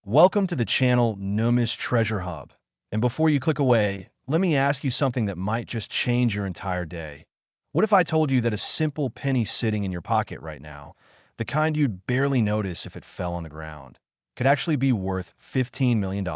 Welcome to the channel Nomis Treasure Hub. And before you click away, let me ask you something that might just change your entire day. What if I told you that a simple penny sitting in your pocket right now, the kind you'd barely notice if it fell on the ground, could actually be worth $15 million?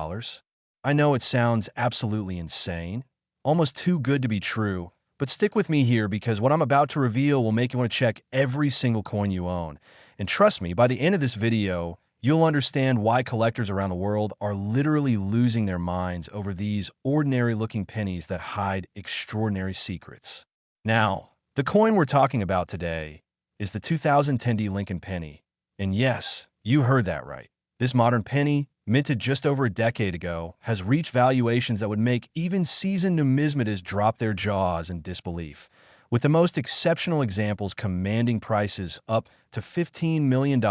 I know it sounds absolutely insane, almost too good to be true, but stick with me here because what I'm about to reveal will make you want to check every single coin you own. And trust me, by the end of this video, you'll understand why collectors around the world are literally losing their minds over these ordinary-looking pennies that hide extraordinary secrets. Now, the coin we're talking about today is the 2010 Lincoln penny. And yes, you heard that right. This modern penny, minted just over a decade ago, has reached valuations that would make even seasoned numismatists drop their jaws in disbelief, with the most exceptional examples commanding prices up to $15 million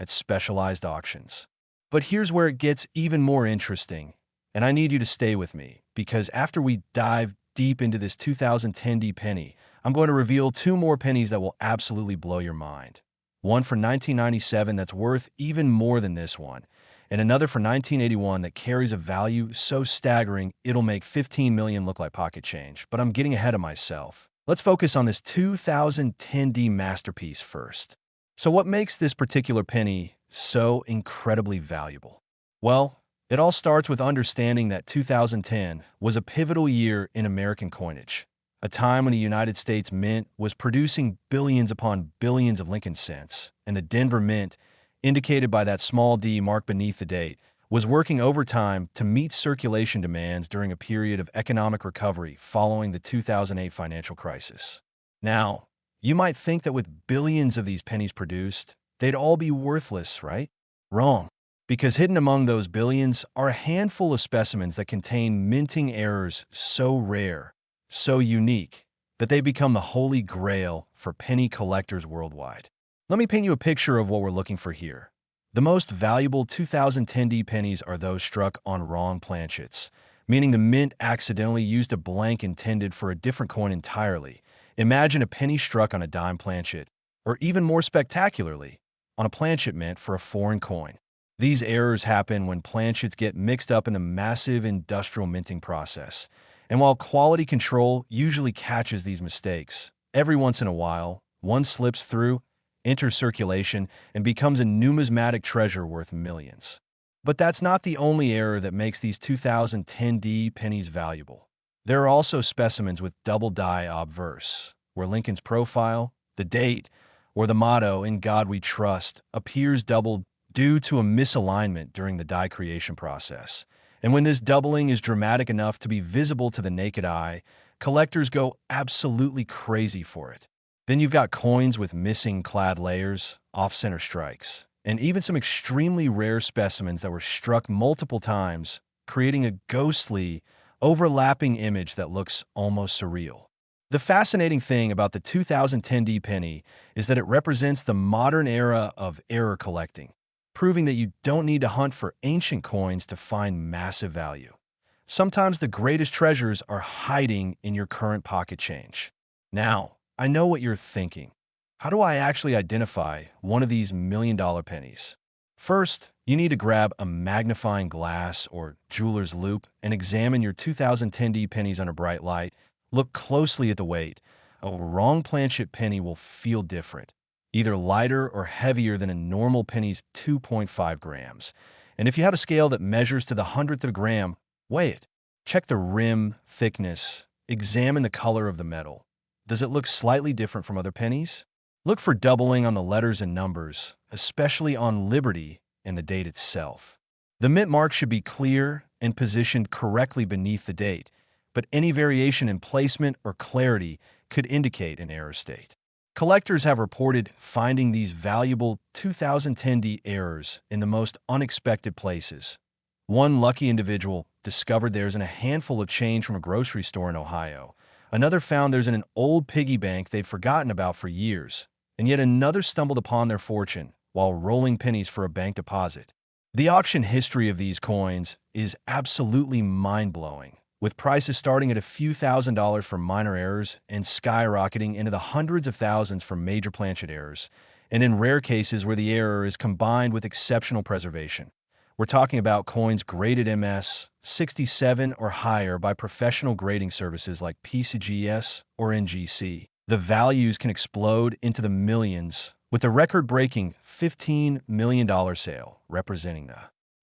at specialized auctions. But here's where it gets even more interesting, and I need you to stay with me, because after we dive deep into this 2010 penny, I'm going to reveal two more pennies that will absolutely blow your mind. One for 1997 that's worth even more than this one, and another for 1981 that carries a value so staggering it'll make 15 million look like pocket change. But I'm getting ahead of myself. Let's focus on this 2010 masterpiece first. So what makes this particular penny so incredibly valuable? Well, it all starts with understanding that 2010 was a pivotal year in American coinage, a time when the United States Mint was producing billions upon billions of Lincoln cents, and the Denver Mint, indicated by that small d marked beneath the date, was working overtime to meet circulation demands during a period of economic recovery following the 2008 financial crisis. Now, you might think that with billions of these pennies produced, they'd all be worthless, right? Wrong. Because hidden among those billions are a handful of specimens that contain minting errors so rare, so unique, that they become the holy grail for penny collectors worldwide. Let me paint you a picture of what we're looking for here. The most valuable 2010 pennies are those struck on wrong planchets, meaning the mint accidentally used a blank intended for a different coin entirely. Imagine a penny struck on a dime planchet, or even more spectacularly, on a planchet meant for a foreign coin. These errors happen when planchets get mixed up in the massive industrial minting process. And while quality control usually catches these mistakes, every once in a while, one slips through, enters circulation, and becomes a numismatic treasure worth millions. But that's not the only error that makes these 2010 pennies valuable. There are also specimens with double die obverse, where Lincoln's profile, the date, or the motto, "In God We Trust," appears doubled due to a misalignment during the die creation process. And when this doubling is dramatic enough to be visible to the naked eye, collectors go absolutely crazy for it. Then you've got coins with missing clad layers, off-center strikes, and even some extremely rare specimens that were struck multiple times, creating a ghostly, overlapping image that looks almost surreal. The fascinating thing about the 2010 penny is that it represents the modern era of error collecting, proving that you don't need to hunt for ancient coins to find massive value. Sometimes the greatest treasures are hiding in your current pocket change. Now, I know what you're thinking. How do I actually identify one of these million-dollar pennies? First, you need to grab a magnifying glass or jeweler's loupe and examine your 2010 pennies under bright light. Look closely at the weight. A wrong planchet penny will feel different, either lighter or heavier than a normal penny's 2.5 grams. And if you have a scale that measures to the hundredth of a gram, weigh it. Check the rim thickness. Examine the color of the metal. Does it look slightly different from other pennies? Look for doubling on the letters and numbers, especially on Liberty and the date itself. The mint mark should be clear and positioned correctly beneath the date, but any variation in placement or clarity could indicate an error state. Collectors have reported finding these valuable 2010 errors in the most unexpected places. One lucky individual discovered theirs in a handful of change from a grocery store in Ohio. Another found theirs in an old piggy bank they'd forgotten about for years. And yet another stumbled upon their fortune while rolling pennies for a bank deposit. The auction history of these coins is absolutely mind-blowing, with prices starting at a few $1,000s for minor errors and skyrocketing into the hundreds of thousands for major planchet errors, and in rare cases where the error is combined with exceptional preservation. We're talking about coins graded MS 67 or higher by professional grading services like PCGS or NGC. The values can explode into the millions, with a record-breaking $15 million sale representing the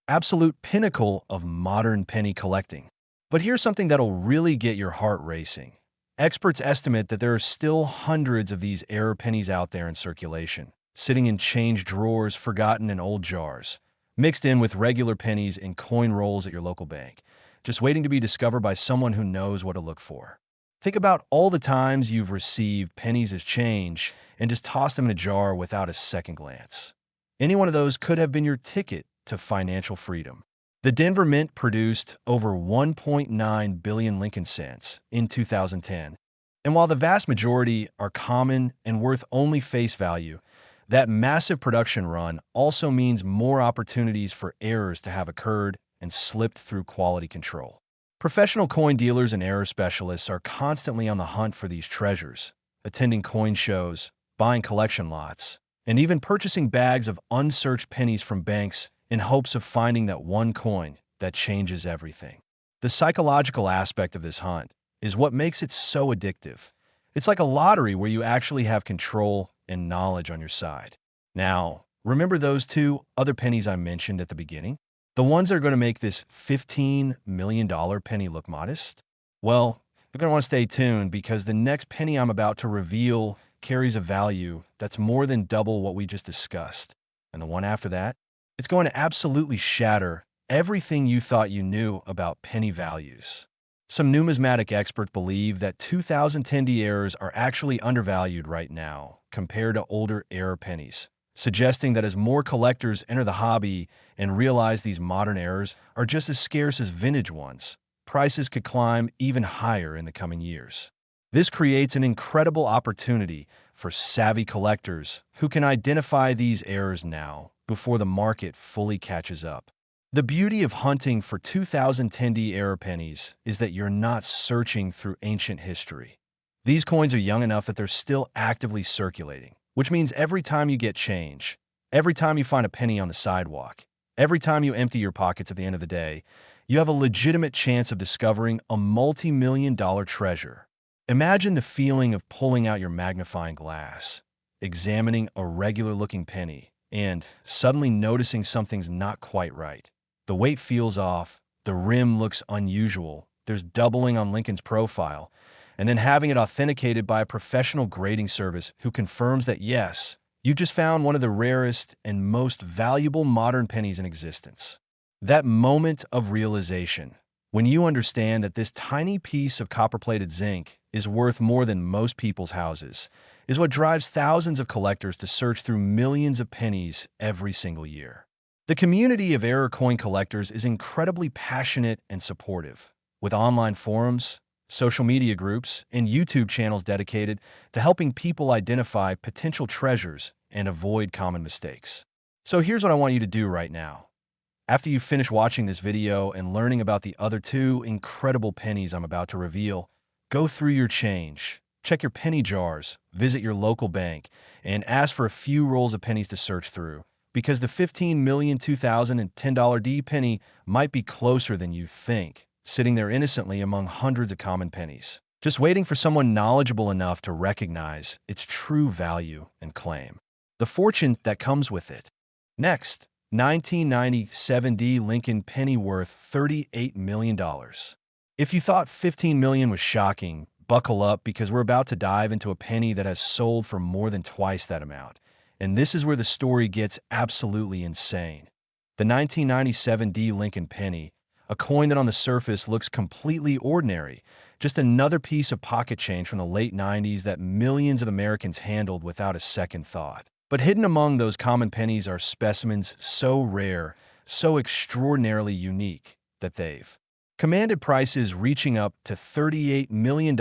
absolute pinnacle of modern penny collecting. But here's something that'll really get your heart racing. Experts estimate that there are still hundreds of these error pennies out there in circulation, sitting in change drawers forgotten in old jars, mixed in with regular pennies in coin rolls at your local bank, just waiting to be discovered by someone who knows what to look for. Think about all the times you've received pennies as change and just tossed them in a jar without a second glance. Any one of those could have been your ticket to financial freedom. The Denver Mint produced over 1.9 billion Lincoln cents in 2010. And while the vast majority are common and worth only face value, that massive production run also means more opportunities for errors to have occurred and slipped through quality control. Professional coin dealers and error specialists are constantly on the hunt for these treasures, attending coin shows, buying collection lots, and even purchasing bags of unsearched pennies from banks in hopes of finding that one coin that changes everything. The psychological aspect of this hunt is what makes it so addictive. It's like a lottery where you actually have control and knowledge on your side. Now, remember those two other pennies I mentioned at the beginning? The ones that are going to make this $15 million penny look modest? Well, you're going to want to stay tuned because the next penny I'm about to reveal carries a value that's more than double what we just discussed. And the one after that, it's going to absolutely shatter everything you thought you knew about penny values. Some numismatic experts believe that 2010 errors are actually undervalued right now compared to older error pennies, suggesting that as more collectors enter the hobby and realize these modern errors are just as scarce as vintage ones, prices could climb even higher in the coming years. This creates an incredible opportunity for savvy collectors who can identify these errors now before the market fully catches up. The beauty of hunting for 2010 error pennies is that you're not searching through ancient history. These coins are young enough that they're still actively circulating, which means every time you get change, every time you find a penny on the sidewalk, every time you empty your pockets at the end of the day, you have a legitimate chance of discovering a multi-million-dollar treasure. Imagine the feeling of pulling out your magnifying glass, examining a regular-looking penny, and suddenly noticing something's not quite right. The weight feels off, the rim looks unusual, there's doubling on Lincoln's profile, and then having it authenticated by a professional grading service who confirms that yes, you just found one of the rarest and most valuable modern pennies in existence. That moment of realization, when you understand that this tiny piece of copper-plated zinc is worth more than most people's houses, is what drives thousands of collectors to search through millions of pennies every single year. The community of error coin collectors is incredibly passionate and supportive, with online forums, social media groups, and YouTube channels dedicated to helping people identify potential treasures and avoid common mistakes. So here's what I want you to do right now. After you finish watching this video and learning about the other two incredible pennies I'm about to reveal, go through your change, check your penny jars, visit your local bank, and ask for a few rolls of pennies to search through, because the $15,000,2010 D penny might be closer than you think, sitting there innocently among hundreds of common pennies, just waiting for someone knowledgeable enough to recognize its true value and claim the fortune that comes with it. Next, 1997 D Lincoln penny worth $38 million. If you thought $15 million was shocking, buckle up because we're about to dive into a penny that has sold for more than twice that amount. And this is where the story gets absolutely insane. The 1997 D Lincoln penny, a coin that on the surface looks completely ordinary, just another piece of pocket change from the late 90s that millions of Americans handled without a second thought. But hidden among those common pennies are specimens so rare, so extraordinarily unique, that they've commanded prices reaching up to $38 million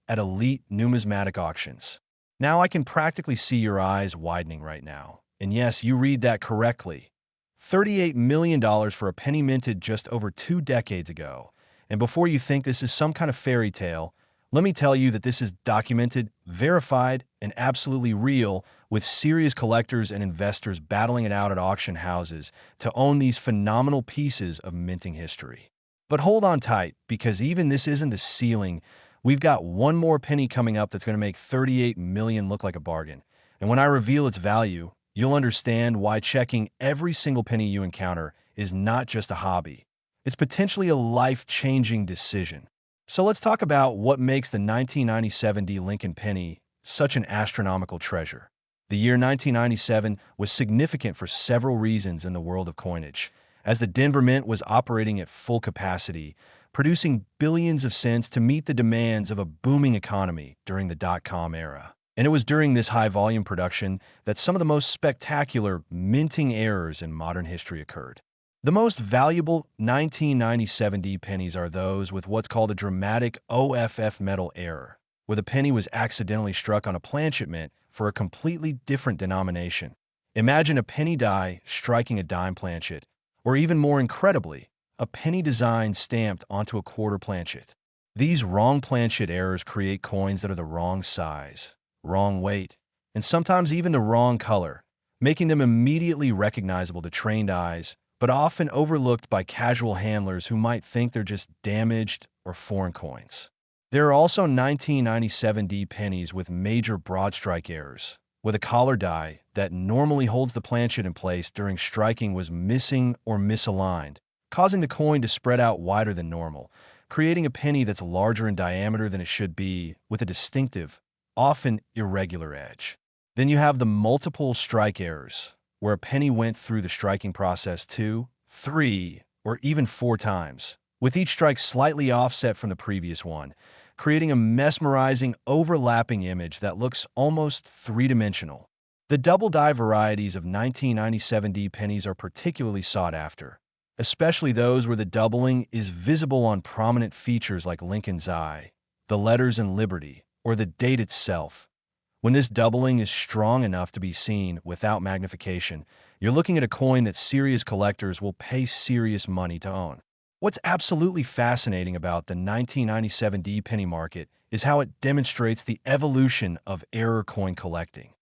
at elite numismatic auctions. Now I can practically see your eyes widening right now. And yes, you read that correctly. $38 million for a penny minted just over 2 decades ago. And before you think this is some kind of fairy tale, Let me tell you that this is documented, verified, and absolutely real, with serious collectors and investors battling it out at auction houses to own these phenomenal pieces of minting history. But hold on tight, because even this isn't the ceiling. We've got one more penny coming up that's going to make 38 million look like a bargain. And when I reveal its value, you'll understand why checking every single penny you encounter is not just a hobby. It's potentially a life-changing decision. So let's talk about what makes the 1997 D Lincoln penny such an astronomical treasure. The year 1997 was significant for several reasons in the world of coinage, as the Denver Mint was operating at full capacity, producing billions of cents to meet the demands of a booming economy during the dot-com era. And it was during this high-volume production that some of the most spectacular minting errors in modern history occurred. The most valuable 1997 D pennies are those with what's called a dramatic OFF metal error, where the penny was accidentally struck on a planchet mint for a completely different denomination. Imagine a penny die striking a dime planchet, or even more incredibly, a penny design stamped onto a quarter planchet. These wrong planchet errors create coins that are the wrong size, wrong weight, and sometimes even the wrong color, making them immediately recognizable to trained eyes, but often overlooked by casual handlers who might think they're just damaged or foreign coins. There are also 1997 D pennies with major broad strike errors, with a collar die that normally holds the planchet in place during striking was missing or misaligned, causing the coin to spread out wider than normal, creating a penny that's larger in diameter than it should be, with a distinctive, often irregular edge. Then you have the multiple strike errors, where a penny went through the striking process 2, 3, or even 4 times, with each strike slightly offset from the previous one, creating a mesmerizing, overlapping image that looks almost three-dimensional. The double die varieties of 1997 D pennies are particularly sought after, especially those where the doubling is visible on prominent features like Lincoln's eye, the letters in Liberty, or the date itself. When this doubling is strong enough to be seen without magnification, you're looking at a coin that serious collectors will pay serious money to own. What's absolutely fascinating about the 1997 D penny market is how it demonstrates the evolution of error coin collecting.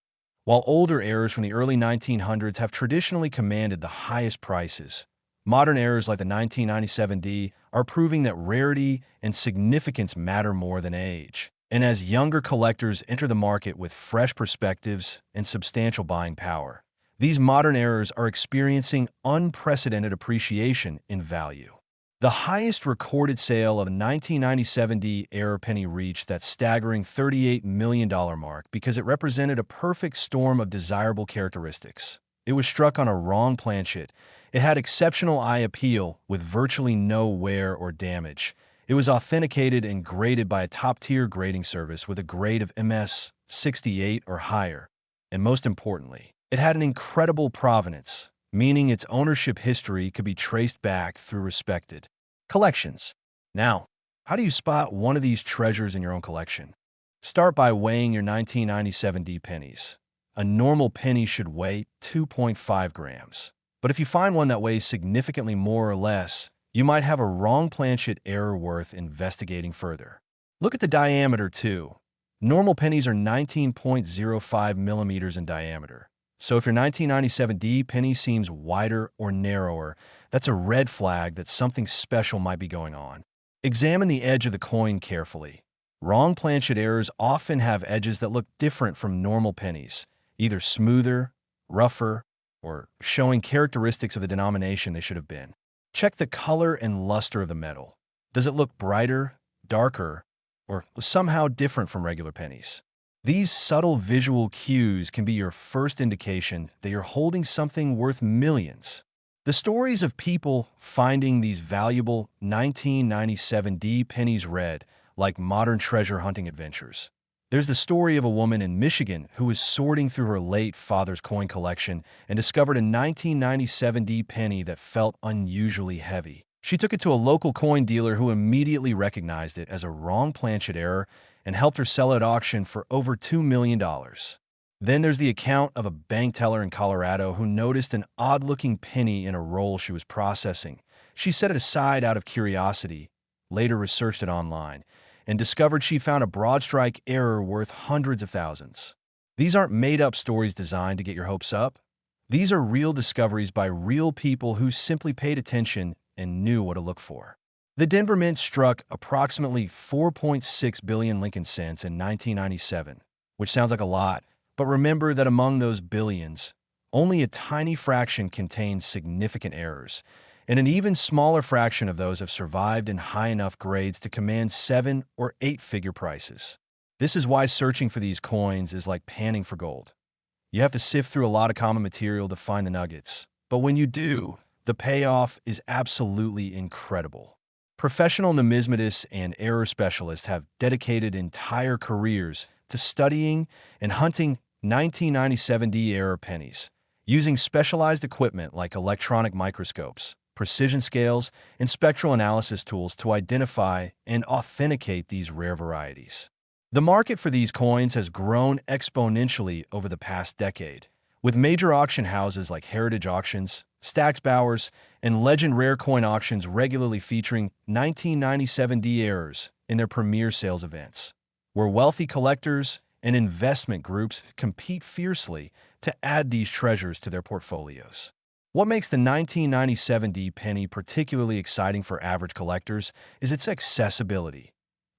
While older errors from the early 1900s have traditionally commanded the highest prices, modern errors like the 1997 D are proving that rarity and significance matter more than age. And as younger collectors enter the market with fresh perspectives and substantial buying power, these modern errors are experiencing unprecedented appreciation in value. The highest recorded sale of a 1997 D error penny reached that staggering $38 million mark because it represented a perfect storm of desirable characteristics. It was struck on a wrong planchet. It had exceptional eye appeal with virtually no wear or damage. It was authenticated and graded by a top-tier grading service with a grade of MS 68 or higher. And most importantly, it had an incredible provenance, meaning its ownership history could be traced back through respected collections. Now, how do you spot one of these treasures in your own collection? Start by weighing your 1997 D pennies. A normal penny should weigh 2.5 grams. But if you find one that weighs significantly more or less, you might have a wrong planchet error worth investigating further. Look at the diameter, too. Normal pennies are 19.05 millimeters in diameter. So if your 1997 D penny seems wider or narrower, that's a red flag that something special might be going on. Examine the edge of the coin carefully. Wrong planchet errors often have edges that look different from normal pennies, either smoother, rougher, or showing characteristics of the denomination they should have been. Check the color and luster of the metal. Does it look brighter, darker, or somehow different from regular pennies? These subtle visual cues can be your first indication that you're holding something worth millions. The stories of people finding these valuable 1997 D pennies read like modern treasure hunting adventures. There's the story of a woman in Michigan who was sorting through her late father's coin collection and discovered a 1997 D penny that felt unusually heavy. She took it to a local coin dealer who immediately recognized it as a wrong planchet error and helped her sell it at auction for over $2 million. Then there's the account of a bank teller in Colorado who noticed an odd-looking penny in a roll she was processing. She set it aside out of curiosity, later researched it online, and discovered she found a broad strike error worth hundreds of thousands. These aren't made-up stories designed to get your hopes up. These are real discoveries by real people who simply paid attention and knew what to look for. The Denver Mint struck approximately 4.6 billion Lincoln cents in 1997, which sounds like a lot, but remember that among those billions, only a tiny fraction contains significant errors, and an even smaller fraction of those have survived in high enough grades to command 7- or 8-figure prices. This is why searching for these coins is like panning for gold. You have to sift through a lot of common material to find the nuggets, but when you do, the payoff is absolutely incredible. Professional numismatists and error specialists have dedicated entire careers to studying and hunting 1997D error pennies, using specialized equipment like electronic microscopes, precision scales, and spectral analysis tools to identify and authenticate these rare varieties. The market for these coins has grown exponentially over the past decade, with major auction houses like Heritage Auctions, Stack's Bowers, and Legend Rare Coin Auctions regularly featuring 1997D errors in their premier sales events, where wealthy collectors and investment groups compete fiercely to add these treasures to their portfolios. What makes the 1997D penny particularly exciting for average collectors is its accessibility.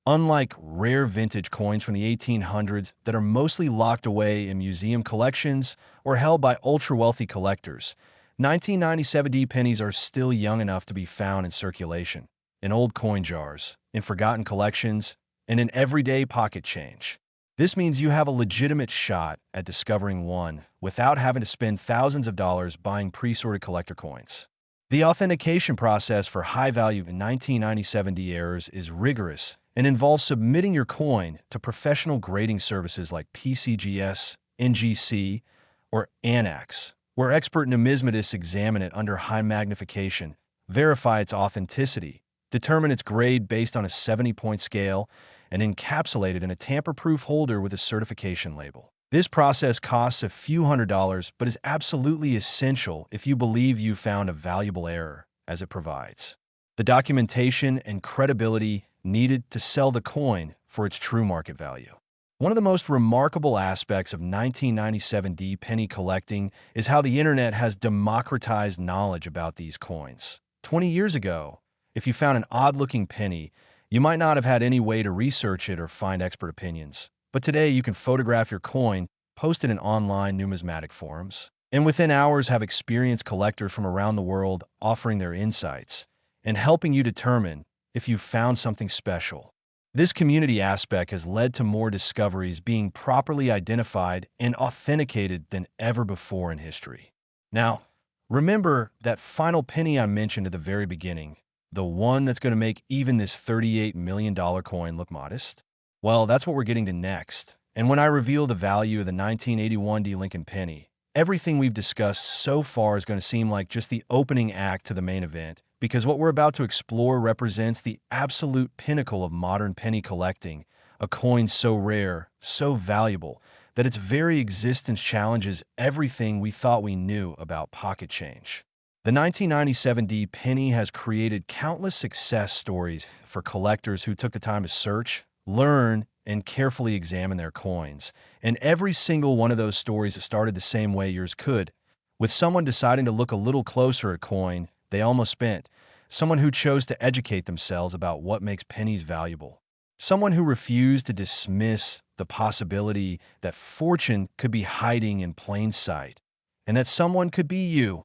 Unlike rare vintage coins from the 1800s that are mostly locked away in museum collections or held by ultra-wealthy collectors, 1997D pennies are still young enough to be found in circulation, in old coin jars, in forgotten collections, and in everyday pocket change. This means you have a legitimate shot at discovering one without having to spend thousands of dollars buying pre-sorted collector coins. The authentication process for high-value 1997D errors is rigorous and involves submitting your coin to professional grading services like PCGS, NGC, or ANAX, where expert numismatists examine it under high magnification, verify its authenticity, determine its grade based on a 70-point scale, and encapsulate it in a tamper-proof holder with a certification label. This process costs a few $100s, but is absolutely essential if you believe you found a valuable error, as it provides the documentation and credibility needed to sell the coin for its true market value. One of the most remarkable aspects of 1997D penny collecting is how the internet has democratized knowledge about these coins. 20 years ago, if you found an odd-looking penny, you might not have had any way to research it or find expert opinions. But today you can photograph your coin, post it in online numismatic forums, and within hours have experienced collectors from around the world offering their insights and helping you determine if you've found something special. This community aspect has led to more discoveries being properly identified and authenticated than ever before in history. Now, remember that final penny I mentioned at the very beginning, the one that's going to make even this $38 million coin look modest? Well, that's what we're getting to next. And when I reveal the value of the 1981D Lincoln penny, everything we've discussed so far is going to seem like just the opening act to the main event, because what we're about to explore represents the absolute pinnacle of modern penny collecting, a coin so rare, so valuable, that its very existence challenges everything we thought we knew about pocket change. The 1997D penny has created countless success stories for collectors who took the time to search, learn, and carefully examine their coins. And every single one of those stories started the same way yours could, with someone deciding to look a little closer at a coin they almost spent, someone who chose to educate themselves about what makes pennies valuable, someone who refused to dismiss the possibility that fortune could be hiding in plain sight, and that someone could be you.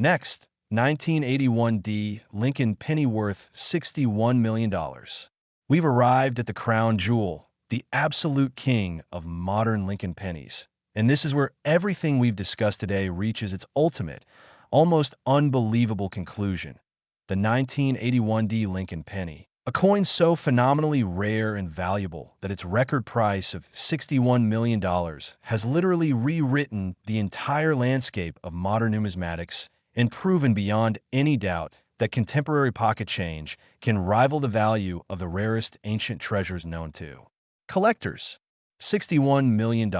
Next, 1981D Lincoln penny worth $61 million. We've arrived at the crown jewel, the absolute king of modern Lincoln pennies. And this is where everything we've discussed today reaches its ultimate, almost unbelievable conclusion. The 1981D Lincoln penny, a coin so phenomenally rare and valuable that its record price of $61 million has literally rewritten the entire landscape of modern numismatics and proven beyond any doubt that contemporary pocket change can rival the value of the rarest ancient treasures known to collectors. $61 million.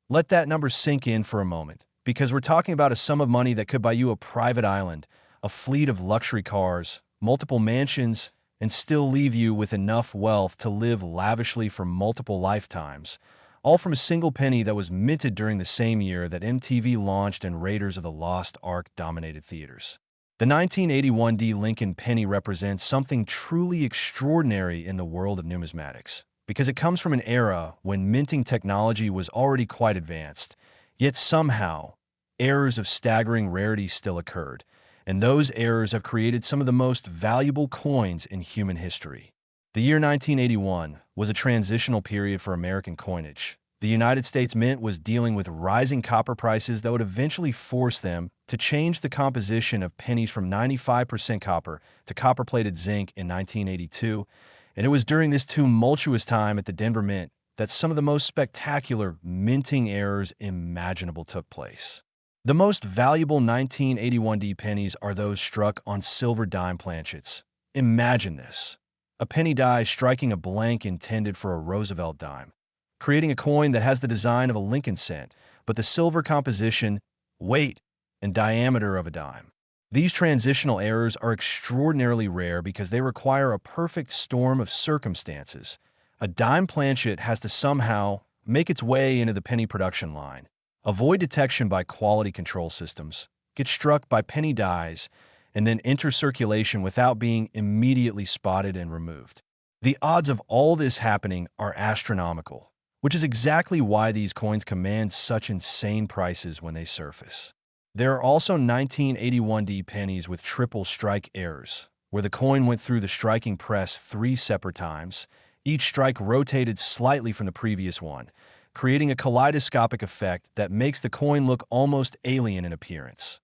Let that number sink in for a moment, because we're talking about a sum of money that could buy you a private island, a fleet of luxury cars, multiple mansions, and still leave you with enough wealth to live lavishly for multiple lifetimes, all from a single penny that was minted during the same year that MTV launched and Raiders of the Lost Ark dominated theaters. The 1981 D Lincoln penny represents something truly extraordinary in the world of numismatics, because it comes from an era when minting technology was already quite advanced, yet somehow, errors of staggering rarity still occurred, and those errors have created some of the most valuable coins in human history. The year 1981 was a transitional period for American coinage. The United States Mint was dealing with rising copper prices that would eventually force them to change the composition of pennies from 95% copper to copper-plated zinc in 1982, and it was during this tumultuous time at the Denver Mint that some of the most spectacular minting errors imaginable took place. The most valuable 1981 D pennies are those struck on silver dime planchets. Imagine this. A penny die striking a blank intended for a Roosevelt dime, creating a coin that has the design of a Lincoln cent, but the silver composition, weight, and diameter of a dime. These transitional errors are extraordinarily rare because they require a perfect storm of circumstances. A dime planchet has to somehow make its way into the penny production line, avoid detection by quality control systems, get struck by penny dies, and then enter circulation without being immediately spotted and removed. The odds of all this happening are astronomical, which is exactly why these coins command such insane prices when they surface. There are also 1981 D pennies with triple strike errors, where the coin went through the striking press 3 separate times, each strike rotated slightly from the previous one, creating a kaleidoscopic effect that makes the coin look almost alien in appearance.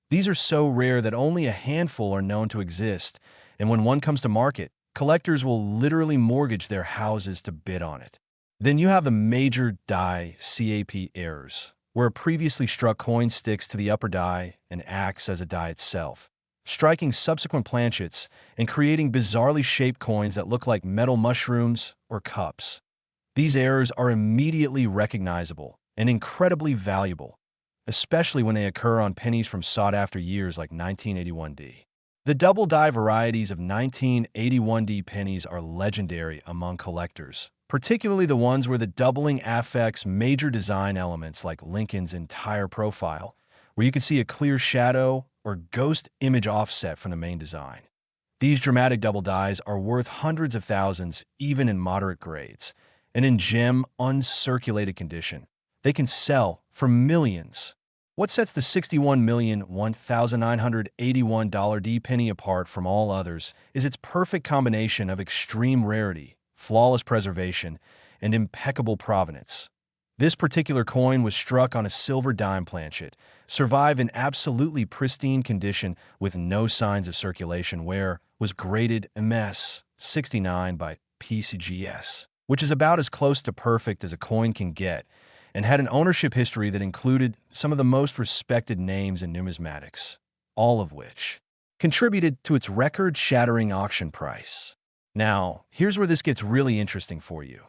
These are so rare that only a handful are known to exist, and when one comes to market, collectors will literally mortgage their houses to bid on it. Then you have the major die CAP errors, where a previously struck coin sticks to the upper die and acts as a die itself, striking subsequent planchets and creating bizarrely shaped coins that look like metal mushrooms or cups. These errors are immediately recognizable and incredibly valuable, especially when they occur on pennies from sought-after years like 1981 D. The double die varieties of 1981 D pennies are legendary among collectors, particularly the ones where the doubling affects major design elements like Lincoln's entire profile, where you can see a clear shadow or ghost image offset from the main design. These dramatic double dies are worth hundreds of thousands even in moderate grades, and in gem uncirculated condition, they can sell for millions. What sets the $61,001,981 D penny apart from all others is its perfect combination of extreme rarity, flawless preservation, and impeccable provenance. This particular coin was struck on a silver dime planchet, survived in absolutely pristine condition with no signs of circulation, where was graded MS 69 by PCGS, which is about as close to perfect as a coin can get, and had an ownership history that included some of the most respected names in numismatics, all of which contributed to its record-shattering auction price. Now, here's where this gets really interesting for you.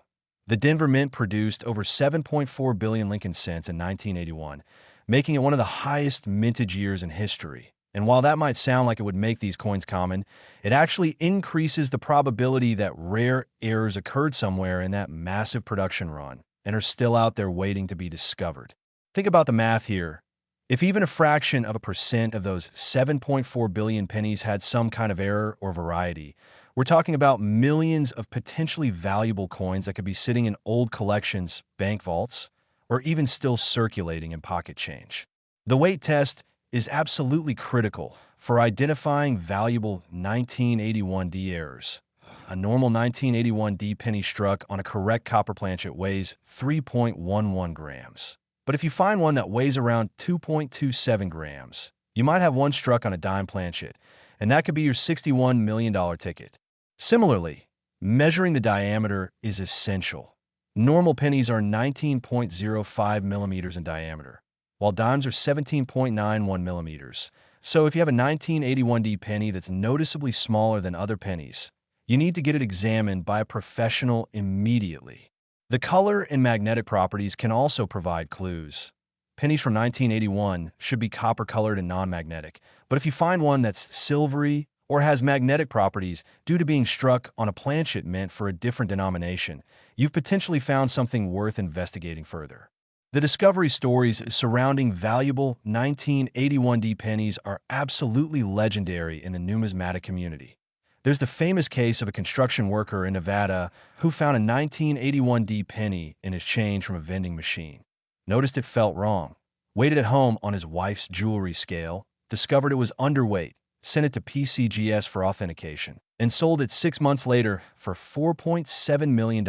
The Denver Mint produced over 7.4 billion Lincoln cents in 1981, making it one of the highest mintage years in history. And while that might sound like it would make these coins common, it actually increases the probability that rare errors occurred somewhere in that massive production run and are still out there waiting to be discovered. Think about the math here. If even a fraction of a percent of those 7.4 billion pennies had some kind of error or variety, we're talking about millions of potentially valuable coins that could be sitting in old collections, bank vaults, or even still circulating in pocket change. The weight test is absolutely critical for identifying valuable 1981 D errors. A normal 1981 D penny struck on a correct copper planchet weighs 3.11 grams. But if you find one that weighs around 2.27 grams, you might have one struck on a dime planchet, and that could be your $61 million ticket. Similarly, measuring the diameter is essential. Normal pennies are 19.05 millimeters in diameter, while dimes are 17.91 millimeters. So if you have a 1981 D penny that's noticeably smaller than other pennies, you need to get it examined by a professional immediately. The color and magnetic properties can also provide clues. Pennies from 1981 should be copper-colored and non-magnetic, but if you find one that's silvery or has magnetic properties due to being struck on a planchet meant for a different denomination, you've potentially found something worth investigating further. The discovery stories surrounding valuable 1981D pennies are absolutely legendary in the numismatic community. There's the famous case of a construction worker in Nevada who found a 1981D penny in his change from a vending machine. Noticed it felt wrong, weighed it at home on his wife's jewelry scale, discovered it was underweight, sent it to PCGS for authentication, and sold it 6 months later for $4.7 million.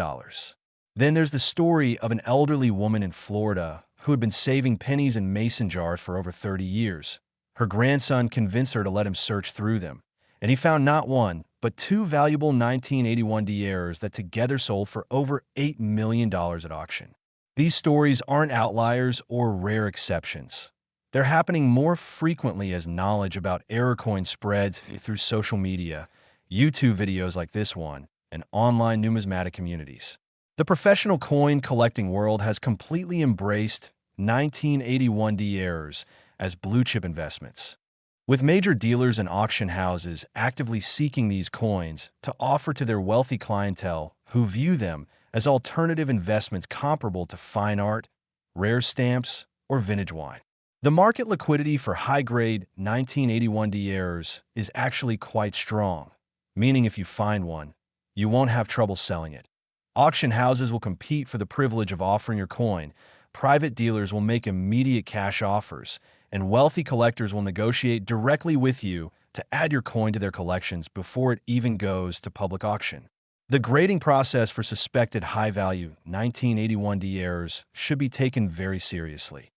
Then there's the story of an elderly woman in Florida who had been saving pennies in mason jars for over 30 years. Her grandson convinced her to let him search through them, and he found not one, but two valuable 1981D errors that together sold for over $8 million at auction. These stories aren't outliers or rare exceptions. They're happening more frequently as knowledge about error coins spreads through social media, YouTube videos like this one, and online numismatic communities. The professional coin collecting world has completely embraced 1981D errors as blue-chip investments, with major dealers and auction houses actively seeking these coins to offer to their wealthy clientele who view them as alternative investments comparable to fine art, rare stamps, or vintage wine. The market liquidity for high-grade 1981D errors is actually quite strong, meaning if you find one, you won't have trouble selling it. Auction houses will compete for the privilege of offering your coin, private dealers will make immediate cash offers, and wealthy collectors will negotiate directly with you to add your coin to their collections before it even goes to public auction. The grading process for suspected high-value 1981D errors should be taken very seriously.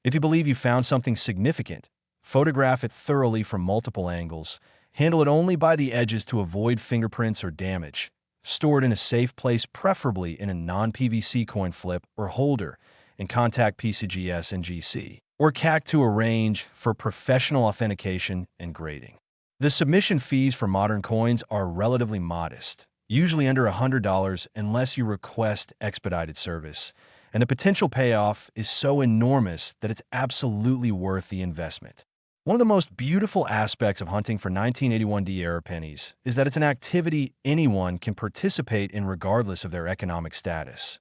If you believe you found something significant, photograph it thoroughly from multiple angles, handle it only by the edges to avoid fingerprints or damage, store it in a safe place, preferably in a non-PVC coin flip or holder, and contact PCGS and GC or CAC to arrange for professional authentication and grading. The submission fees for modern coins are relatively modest, usually under $100 unless you request expedited service, and the potential payoff is so enormous that it's absolutely worth the investment. One of the most beautiful aspects of hunting for 1981D error pennies is that it's an activity anyone can participate in regardless of their economic status.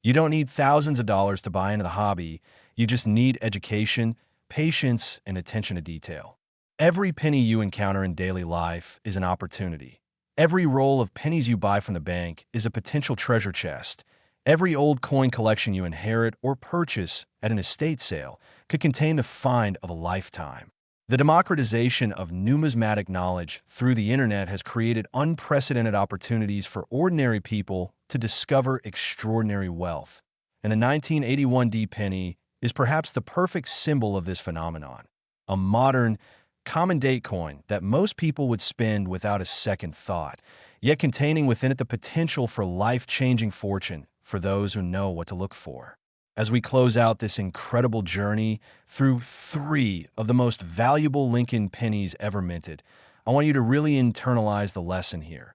You don't need thousands of dollars to buy into the hobby, you just need education, patience, and attention to detail. Every penny you encounter in daily life is an opportunity. Every roll of pennies you buy from the bank is a potential treasure chest. Every old coin collection you inherit or purchase at an estate sale could contain the find of a lifetime. The democratization of numismatic knowledge through the internet has created unprecedented opportunities for ordinary people to discover extraordinary wealth, and the 1981D penny is perhaps the perfect symbol of this phenomenon. A modern, common-date coin that most people would spend without a second thought, yet containing within it the potential for life-changing fortune for those who know what to look for. As we close out this incredible journey through three of the most valuable Lincoln pennies ever minted, I want you to really internalize the lesson here.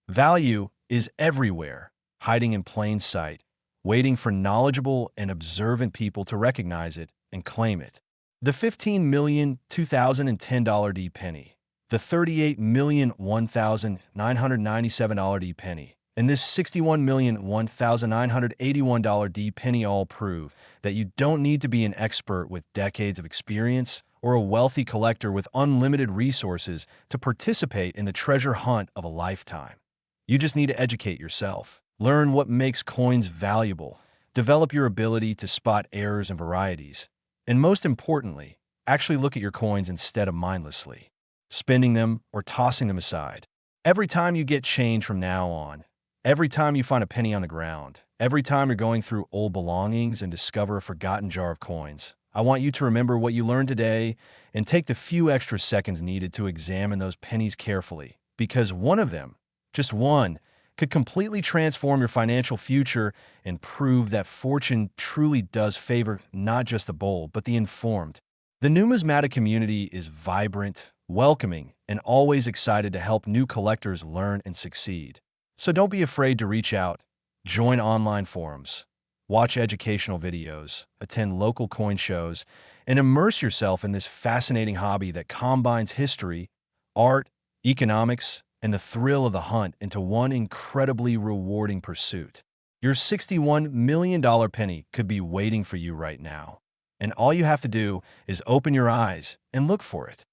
Value is everywhere, hiding in plain sight, waiting for knowledgeable and observant people to recognize it and claim it. The $15 million 2010 D penny, the $38 million $1,997 D penny, and this $61 million $1,981 D penny all prove that you don't need to be an expert with decades of experience or a wealthy collector with unlimited resources to participate in the treasure hunt of a lifetime. You just need to educate yourself, learn what makes coins valuable, develop your ability to spot errors and varieties, and most importantly, actually look at your coins instead of mindlessly spending them or tossing them aside. Every time you get change from now on, every time you find a penny on the ground, every time you're going through old belongings and discover a forgotten jar of coins, I want you to remember what you learned today and take the few extra seconds needed to examine those pennies carefully, because one of them, just one, could completely transform your financial future and prove that fortune truly does favor not just the bold, but the informed. The numismatic community is vibrant, welcoming, and always excited to help new collectors learn and succeed. So don't be afraid to reach out, join online forums, watch educational videos, attend local coin shows, and immerse yourself in this fascinating hobby that combines history, art, economics, and the thrill of the hunt into one incredibly rewarding pursuit. Your $61 million penny could be waiting for you right now. And all you have to do is open your eyes and look for it.